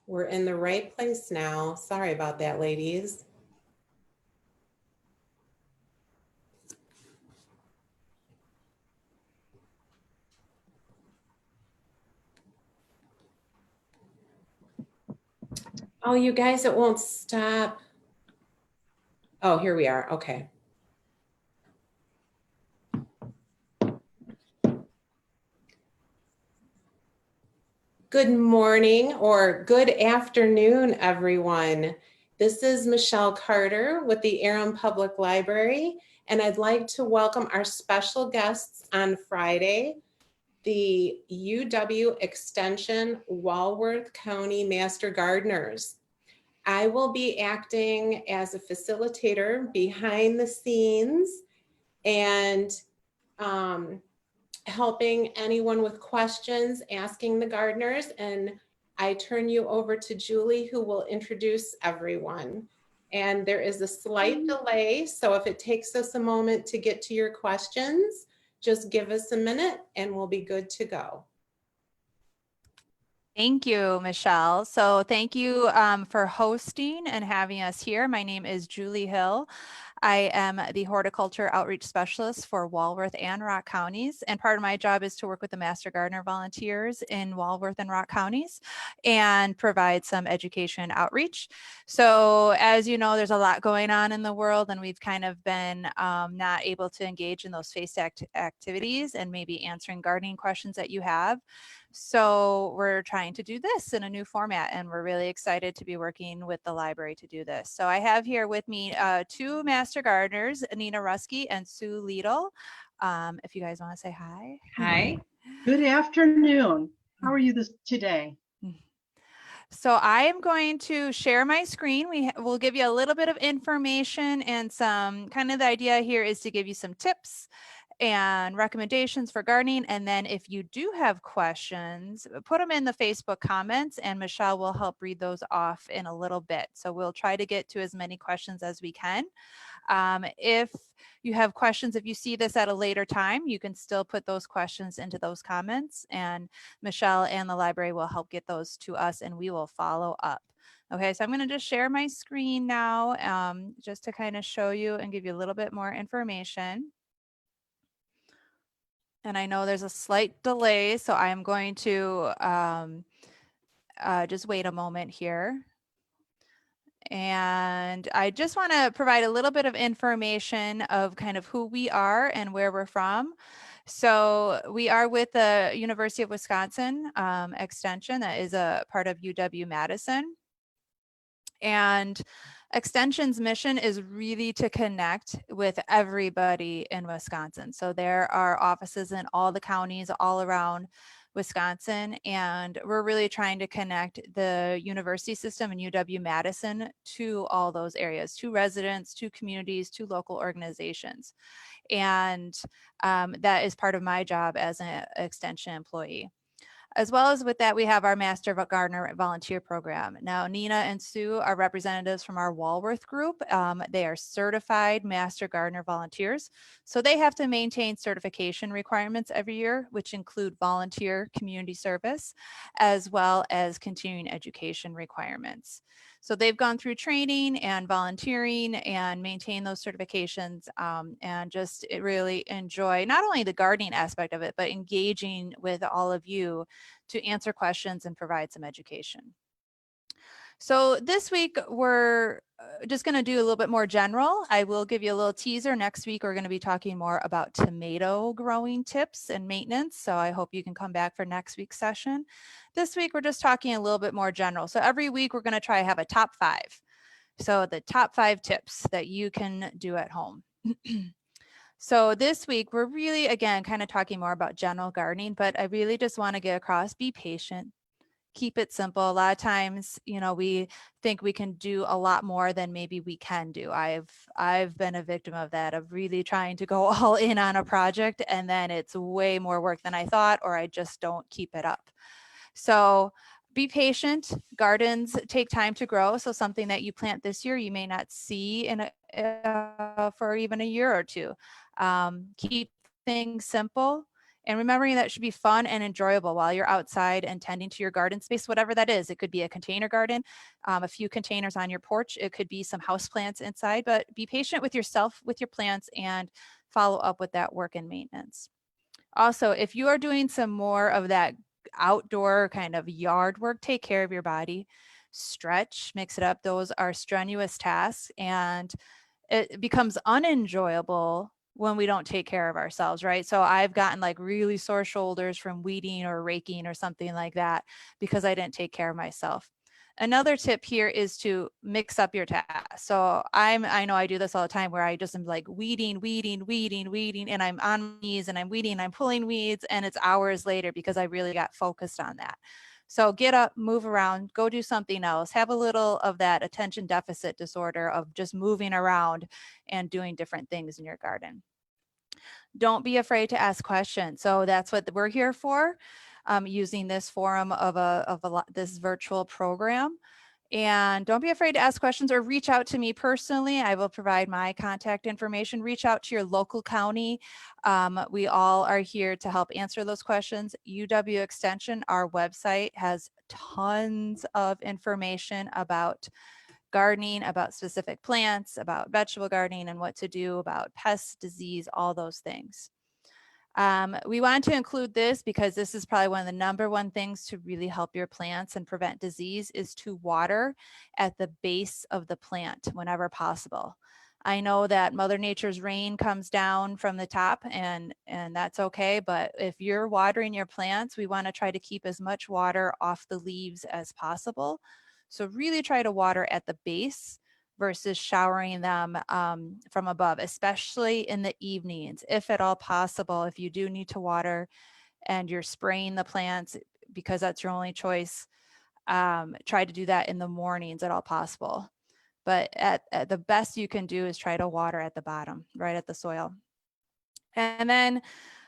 We're in the right place now. Sorry about that, ladies. Oh, you guys, it won't stop. Oh, here we are. Okay. Good morning or good afternoon, everyone. This is Michelle Carter with the Aram Public Library, and I'd like to welcome our special guests on Friday, the UW Extension Walworth County Master Gardeners. I will be acting as a facilitator behind the scenes and helping anyone with questions, asking the gardeners, and I turn you over to Julie, who will introduce everyone. And there is a slight delay, so if it takes us a moment to get to your questions, just give us a minute and we'll be good to go. Thank you, Michelle. So thank you for hosting and having us here. My name is Julie Hill. I am the horticulture outreach specialist for Walworth and Rock counties. And part of my job is to work with the Master Gardener volunteers in Walworth and Rock counties and provide some education outreach. So as you know, there's a lot going on in the world, and we've kind of been not able to engage in those face activities and maybe answering gardening questions that you have. So we're trying to do this in a new format, and we're really excited to be working with the library to do this. So I have here with me two master gardeners, Nina Ruski and Sue Liedl. If you guys want to say hi. Hi. Good afternoon. How are you today? So I am going to share my screen. We'll give you a little bit of information, and some kind of the idea here is to give you some tips and recommendations for gardening. And then if you do have questions, put them in the Facebook comments and Michelle will help read those off in a little bit. So we'll try to get to as many questions as we can. If you have questions, if you see this at a later time, you can still put those questions into those comments, and Michelle and the library will help get those to us and we will follow up. Okay, so I'm going to just share my screen now just to kind of show you and give you a little bit more information. And I know there's a slight delay, so I'm going to just wait a moment here. And I just want to provide a little bit of information of kind of who we are and where we're from. So we are with the University of Wisconsin Extension, that is a part of UW-Madison. And Extension's mission is really to connect with everybody in Wisconsin. So there are offices in all the counties all around Wisconsin, and we're really trying to connect the university system in UW-Madison to all those areas, to residents, to communities, to local organizations. And that is part of my job as an Extension employee. As well as with that, we have our Master Gardener Volunteer Program. Now, Nina and Sue are representatives from our Walworth group. They are certified Master Gardener volunteers. So they have to maintain certification requirements every year, which include volunteer community service, as well as continuing education requirements. So they've gone through training and volunteering and maintain those certifications and just really enjoy not only the gardening aspect of it, but engaging with all of you to answer questions and provide some education. So this week we're just going to do a little bit more general. I will give you a little teaser. Next week we're going to be talking more about tomato growing tips and maintenance. So I hope you can come back for next week's session. This week we're just talking a little bit more general. So every week we're going to try to have a top 5. So the top 5 tips that you can do at home. So this week we're really, again, kind of talking more about general gardening, but I really just want to get across, be patient, keep it simple. A lot of times, you know, we think we can do a lot more than maybe we can do. I've been a victim of that, of really trying to go all in on a project and then it's way more work than I thought, or I just don't keep it up. So be patient. Gardens take time to grow. So something that you plant this year, you may not see in for even a year or two. Keep things simple And remembering that it should be fun and enjoyable while you're outside and tending to your garden space, whatever that is. It could be a container garden, a few containers on your porch. It could be some house plants inside, but be patient with yourself, with your plants, and follow up with that work and maintenance. Also, if you are doing some more of that outdoor kind of yard work, take care of your body, stretch, mix it up. Those are strenuous tasks, and it becomes unenjoyable when we don't take care of ourselves, right? So I've gotten like really sore shoulders from weeding or raking or something like that because I didn't take care of myself. Another tip here is to mix up your tasks. So I know I do this all the time where I just am like weeding, and I'm on my knees and I'm weeding, I'm pulling weeds, and it's hours later because I really got focused on that. So get up, move around, go do something else, have a little of that attention deficit disorder of just moving around and doing different things in your garden. Don't be afraid to ask questions. So that's what we're here for, using this forum of this virtual program. And don't be afraid to ask questions or reach out to me personally. I will provide my contact information. Reach out to your local county. We all are here to help answer those questions. UW Extension, our website, has tons of information about gardening, about specific plants, about vegetable gardening and what to do, about pests, disease, all those things. We want to include this because this is probably one of the number one things to really help your plants and prevent disease is to water at the base of the plant whenever possible. I know that Mother Nature's rain comes down from the top and that's okay, but if you're watering your plants, we want to try to keep as much water off the leaves as possible. So really try to water at the base versus showering them from above, especially in the evenings, if at all possible. If you do need to water and you're spraying the plants because that's your only choice, try to do that in the mornings at all possible. But at the best you can do is try to water at the bottom, right at the soil. And then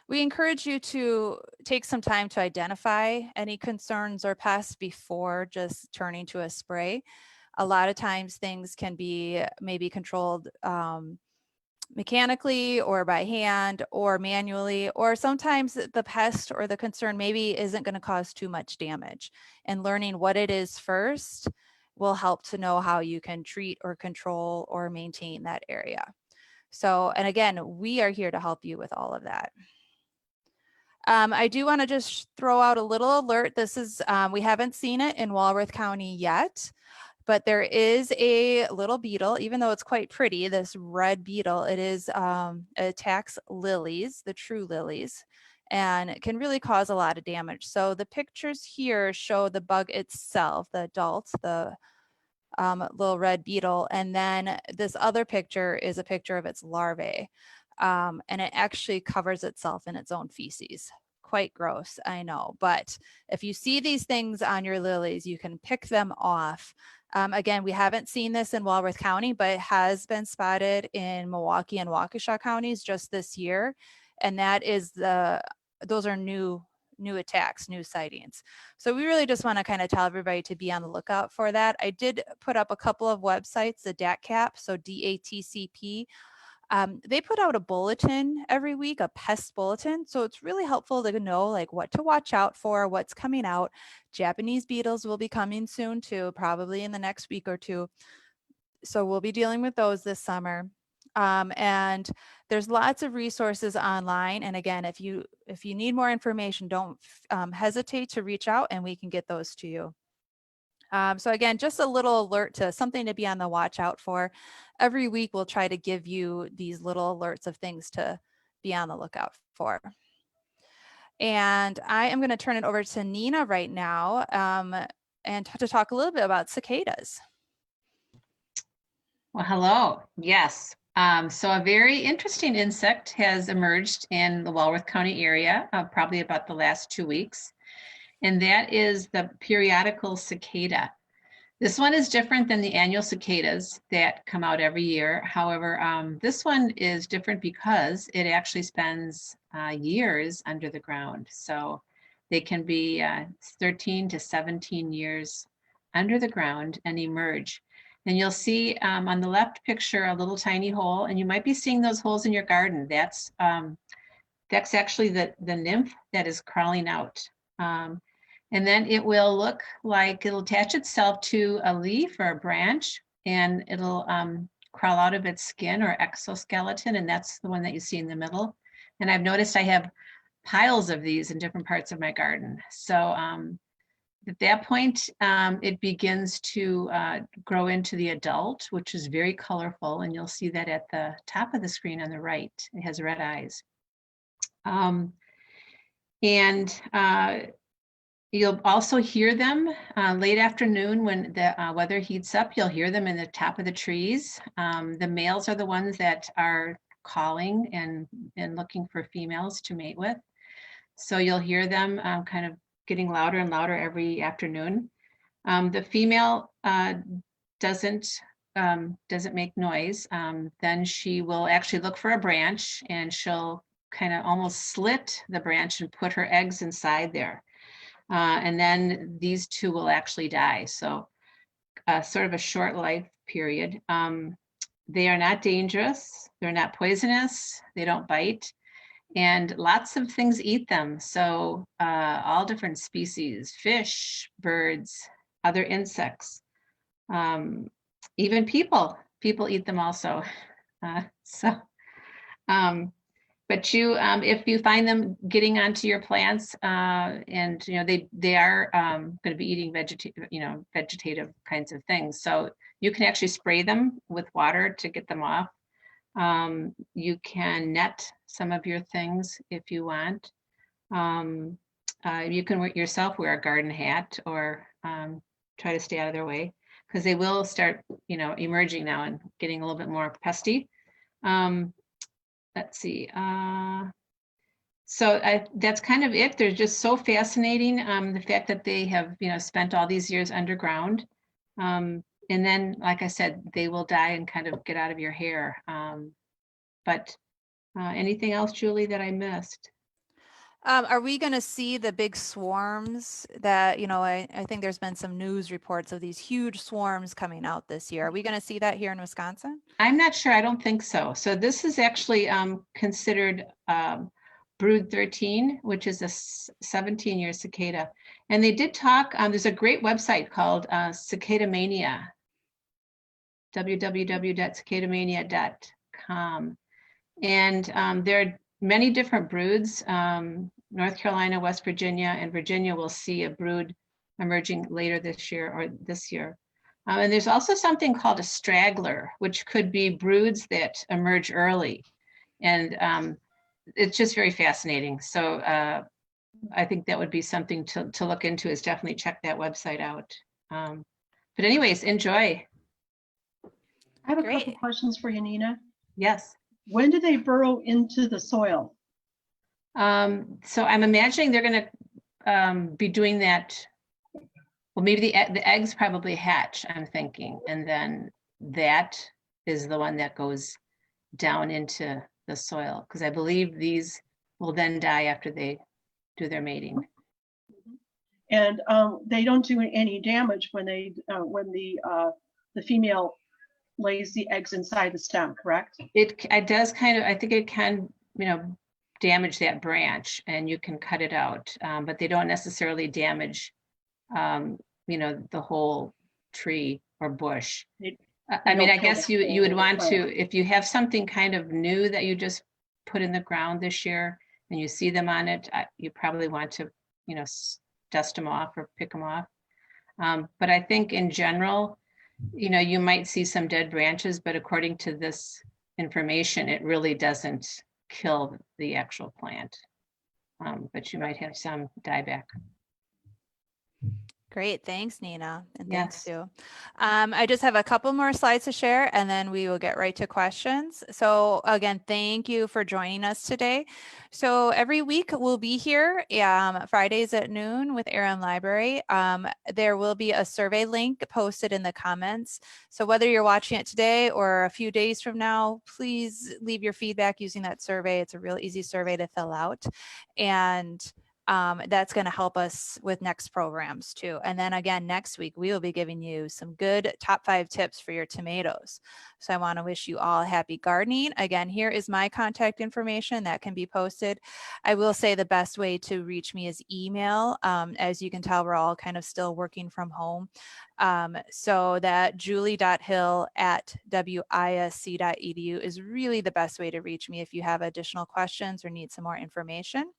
we encourage you to take some time to identify any concerns or pests before just turning to a spray. A lot of times things can be maybe controlled mechanically or by hand or manually, or sometimes the pest or the concern maybe isn't going to cause too much damage. And learning what it is first will help to know how you can treat or control or maintain that area. So, and again, we are here to help you with all of that. I do want to just throw out a little alert. This is, we haven't seen it in Walworth County yet, but there is a little beetle, even though it's quite pretty, this red beetle, it is, it attacks lilies, the true lilies, and it can really cause a lot of damage. So the pictures here show the bug itself, the adult, the little red beetle. And then this other picture is a picture of its larvae. And it actually covers itself in its own feces. Quite gross, I know. But if you see these things on your lilies, you can pick them off. Again, we haven't seen this in Walworth County, but it has been spotted in Milwaukee and Waukesha counties just this year. And that is those are new attacks, new sightings. So we really just want to kind of tell everybody to be on the lookout for that. I did put up a couple of websites, the DATCP, so DATCP. They put out a bulletin every week, a pest bulletin. So it's really helpful to know like what to watch out for, what's coming out. Japanese beetles will be coming soon too, probably in the next week or two. So we'll be dealing with those this summer. And there's lots of resources online. And again, if you need more information, don't hesitate to reach out and we can get those to you. So again, just a little alert to something to be on the watch out for. Every week, we'll try to give you these little alerts of things to be on the lookout for. And I am going to turn it over to Nina right now and to talk a little bit about cicadas. Well, hello. Yes. So a very interesting insect has emerged in the Walworth County area, probably about the last 2 weeks, and that is the periodical cicada. This one is different than the annual cicadas that come out every year. However, this one is different because it actually spends years under the ground. So they can be 13 to 17 years under the ground and emerge. And you'll see on the left picture a little tiny hole, and you might be seeing those holes in your garden. That's That's actually the nymph that is crawling out. And then it will look like it'll attach itself to a leaf or a branch, and it'll crawl out of its skin or exoskeleton, and that's the one that you see in the middle. And I've noticed I have piles of these in different parts of my garden. So at that point, it begins to grow into the adult, which is very colorful, and you'll see that at the top of the screen on the right. It has red eyes. You'll also hear them late afternoon when the weather heats up. You'll hear them in the top of the trees. The males are the ones that are calling and looking for females to mate with. So you'll hear them kind of getting louder and louder every afternoon. The female doesn't make noise. Then she will actually look for a branch, and she'll kind of almost slit the branch and put her eggs inside there. And then these two will actually die. So sort of a short life period. They are not dangerous. They're not poisonous. They don't bite. And lots of things eat them. So all different species, fish, birds, other insects, even people eat them also. But if you find them getting onto your plants, and they are going to be eating vegetative kinds of things, so you can actually spray them with water to get them off. You can net some of your things if you want. You can yourself wear a garden hat, or try to stay out of their way, because they will start emerging now and getting a little bit more pesty. Let's see. So that's kind of it. They're just so fascinating. The fact that they have, spent all these years underground. And then, like I said, they will die and kind of get out of your hair. But anything else, Julie, that I missed? Are we going to see the big swarms that, I think there's been some news reports of these huge swarms coming out this year. Are we going to see that here in Wisconsin? I'm not sure. I don't think so. So this is actually considered brood 13, which is a 17-year cicada. And they did talk, there's a great website called Cicada Mania, www.cicadamania.com. And there are many different broods. North Carolina, West Virginia, and Virginia will see a brood emerging later this year or this year. And there's also something called a straggler, which could be broods that emerge early. And it's just very fascinating. So I think that would be something to look into, is definitely check that website out. But anyways, enjoy. I have a Great. couple questions for you, Nina. Yes. When do they burrow into the soil? So I'm imagining they're going to be doing that. Well, maybe the eggs probably hatch, I'm thinking, and then that is the one that goes down into the soil, because I believe these will then die after they do their mating. And they don't do any damage when the female lays the eggs inside the stem, correct? It does kind of, I think it can, damage that branch, and you can cut it out, but they don't necessarily damage, the whole tree or bush. I mean, I guess you would want to, if you have something kind of new that you just put in the ground this year and you see them on it, you probably want to, dust them off or pick them off. But I think in general, you might see some dead branches, but according to this information, it really doesn't kill the actual plant. But you might have some dieback. Great. Thanks, Nina. And Yes. thanks, Sue. I just have a couple more slides to share, and then we will get right to questions. So again, thank you for joining us today. So every week we'll be here Fridays at noon with Aram Library. There will be a survey link posted in the comments. So whether you're watching it today or a few days from now, please leave your feedback using that survey. It's a real easy survey to fill out. And that's going to help us with next programs too. And then again, next week, we will be giving you some good top 5 tips for your tomatoes. So I want to wish you all happy gardening. Again, here is my contact information that can be posted. I will say the best way to reach me is email. As you can tell, we're all kind of still working from home. So that julie.hill@wisc.edu is really the best way to reach me if you have additional questions or need some more information.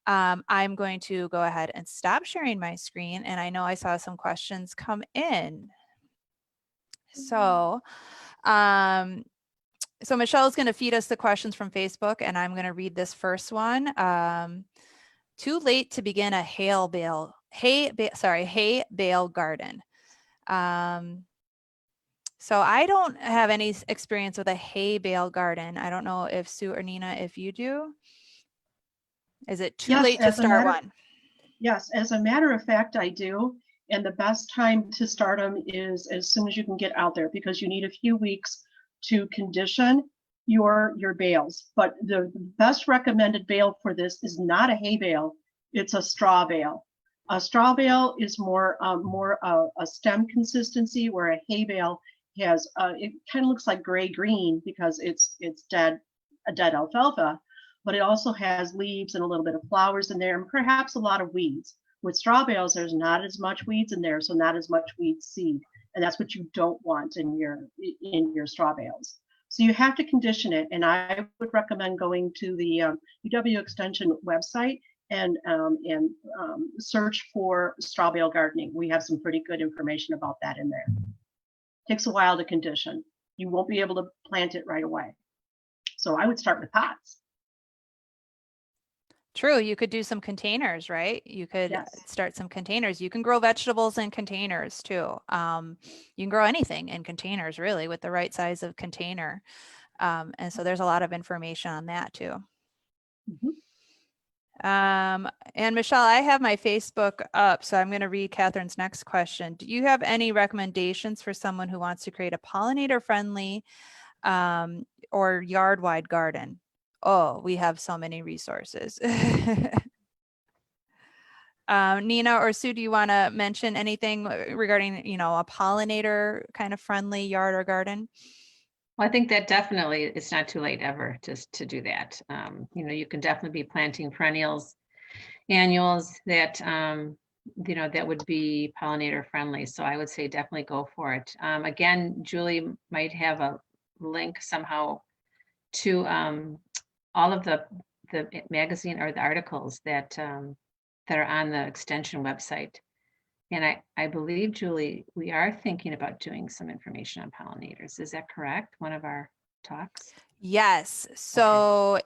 I'm going to go ahead and stop sharing my screen. And I know I saw some questions come in. So, Michelle is going to feed us the questions from Facebook, and I'm going to read this first one. Too late to begin a hay bale garden. So I don't have any experience with a hay bale garden. I don't know if Sue or Nina, if you do. Is it too late to start one? Yes, as a matter of fact, I do. And the best time to start them is as soon as you can get out there, because you need a few weeks to condition your bales. But the best recommended bale for this is not a hay bale, it's a straw bale. A straw bale is more a stem consistency, where a hay bale has it kind of looks like gray-green because it's dead alfalfa, but it also has leaves and a little bit of flowers in there, and perhaps a lot of weeds. With straw bales, there's not as much weeds in there, so not as much weed seed, and that's what you don't want in your straw bales. So you have to condition it, and I would recommend going to the UW Extension website and search for straw bale gardening. We have some pretty good information about that in there. It takes a while to condition. You won't be able to plant it right away. So I would start with pots. True. You could do some containers, right? You could start some containers. You can grow vegetables in containers too. You can grow anything in containers really with the right size of container. And so there's a lot of information on that too. And Michelle, I have my Facebook up, so I'm going to read Catherine's next question. Do you have any recommendations for someone who wants to create a pollinator friendly or yard wide garden? Oh, we have so many resources. Nina or Sue, do you want to mention anything regarding, a pollinator kind of friendly yard or garden? Well, I think that definitely it's not too late ever to do that. You can definitely be planting perennials, annuals that, that would be pollinator friendly. So I would say definitely go for it. Again, Julie might have a link somehow to all of the magazine or the articles that are on the extension website. And I believe, Julie, we are thinking about doing some information on pollinators. Is that correct? One of our talks? Yes. So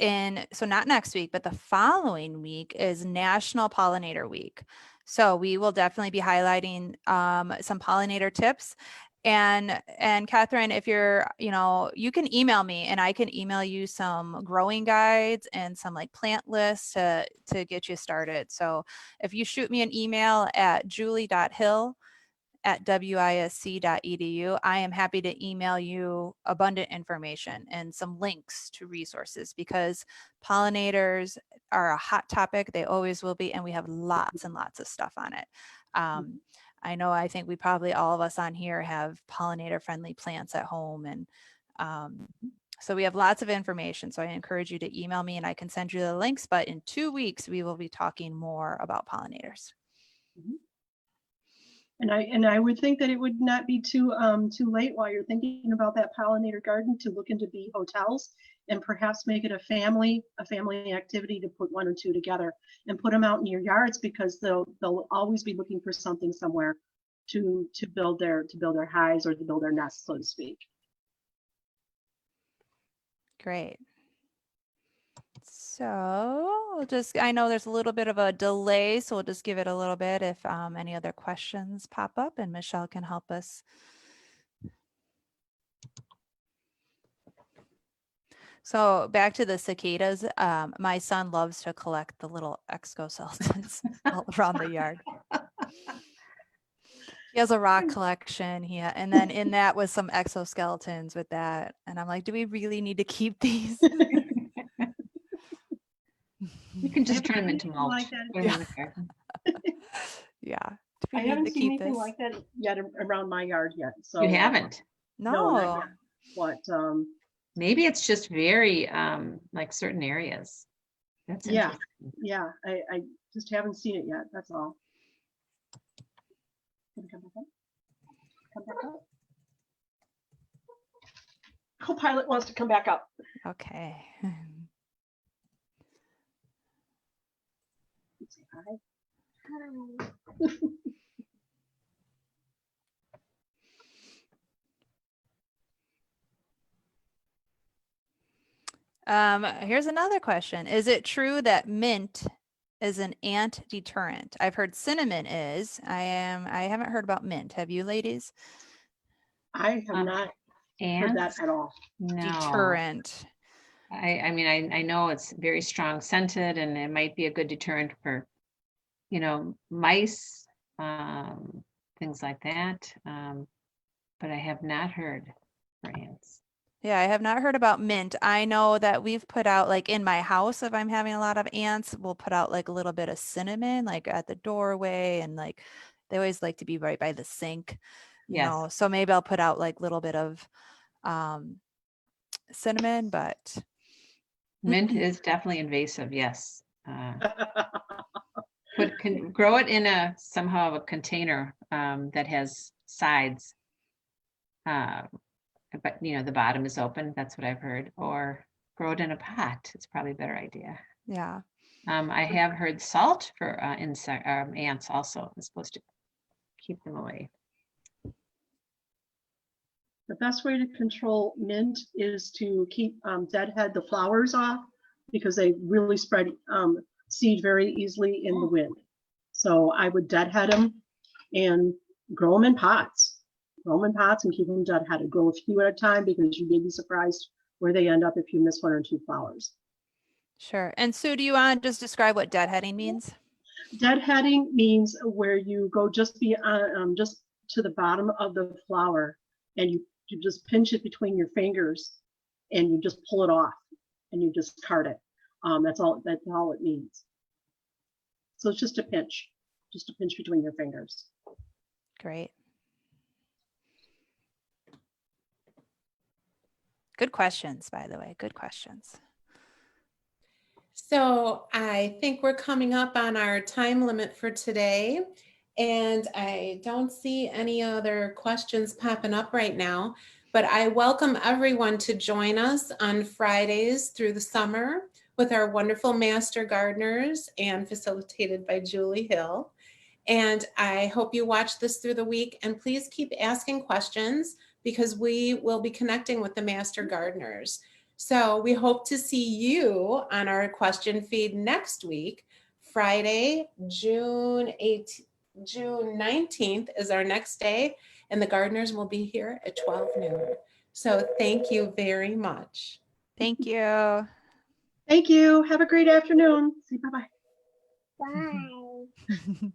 so not next week, but the following week is National Pollinator Week. So we will definitely be highlighting some pollinator tips. And Catherine, if you're, you can email me and I can email you some growing guides and some like plant lists to get you started. So if you shoot me an email at julie.hill@wisc.edu, I am happy to email you abundant information and some links to resources, because pollinators are a hot topic. They always will be, and we have lots and lots of stuff on it. I think we probably, all of us on here, have pollinator friendly plants at home, and so we have lots of information. So I encourage you to email me and I can send you the links, but in 2 weeks we will be talking more about pollinators. And I would think that it would not be too late, while you're thinking about that pollinator garden, to look into bee hotels and perhaps make it a family activity to put 1 or 2 together and put them out in your yards, because they'll always be looking for something somewhere to build their hives or to build their nests, so to speak. Great. So I know there's a little bit of a delay, so we'll just give it a little bit if any other questions pop up, and Michelle can help us. So back to the cicadas, my son loves to collect the little exoskeletons all around the yard. He has a rock collection, and then in that was some exoskeletons with that. And I'm like, do we really need to keep these? You can just haven't turn them seen into anything mulch. like that. Put 'em in the garden. Yeah. I We need haven't to seen keep anything this. like that yet around my yard yet, so. You haven't? No, not No. yet. But, Maybe it's just very, like certain areas. That's yeah, interesting. yeah, I just haven't seen it yet, that's all. Can I come back up? Come back up. Co-pilot wants to come back up. Okay. Let's say hi. Here's another question. Is it true that mint is an ant deterrent? I've heard cinnamon is. I haven't heard about mint. Have you, ladies? I have not heard that Ants? at all. No. Deterrent. I mean, I know it's very strong scented and it might be a good deterrent for, mice, things like that. But I have not heard for ants. Yeah, I have not heard about mint. I know that we've put out, like in my house, if I'm having a lot of ants, we'll put out like a little bit of cinnamon, like at the doorway, and like they always like to be right by the sink, Yes. so maybe I'll put out like a little bit of cinnamon, but Mint is definitely invasive, yes. Grow it in somehow of a container that has sides. But the bottom is open, that's what I've heard, or grow it in a pot. It's probably a better idea. yeah. I have heard salt for ants also is supposed to keep them away. The best way to control mint is to keep deadhead the flowers off because they really spread seed very easily in the wind. So I would deadhead them and grow them in pots. Grow them in pots and keep them deadheaded. Grow a few at a time because you may be surprised where they end up if you miss one or two flowers. Sure. And Sue, do you want to just describe what deadheading means? Deadheading means where you go just to the bottom of the flower and you just pinch it between your fingers and you just pull it off and you just cart it. That's all it means. So it's just a pinch between your fingers. Great. Good questions, by the way. Good questions. So I think we're coming up on our time limit for today, and I don't see any other questions popping up right now, but I welcome everyone to join us on Fridays through the summer with our wonderful master gardeners and facilitated by Julie Hill. And I hope you watch this through the week, and please keep asking questions because we will be connecting with the master gardeners. So we hope to see you on our question feed next week. Friday, June 19th is our next day, and the gardeners will be here at 12 noon. So thank you very much. Thank you. Thank you. Have a great afternoon. See you. Bye-bye. Bye.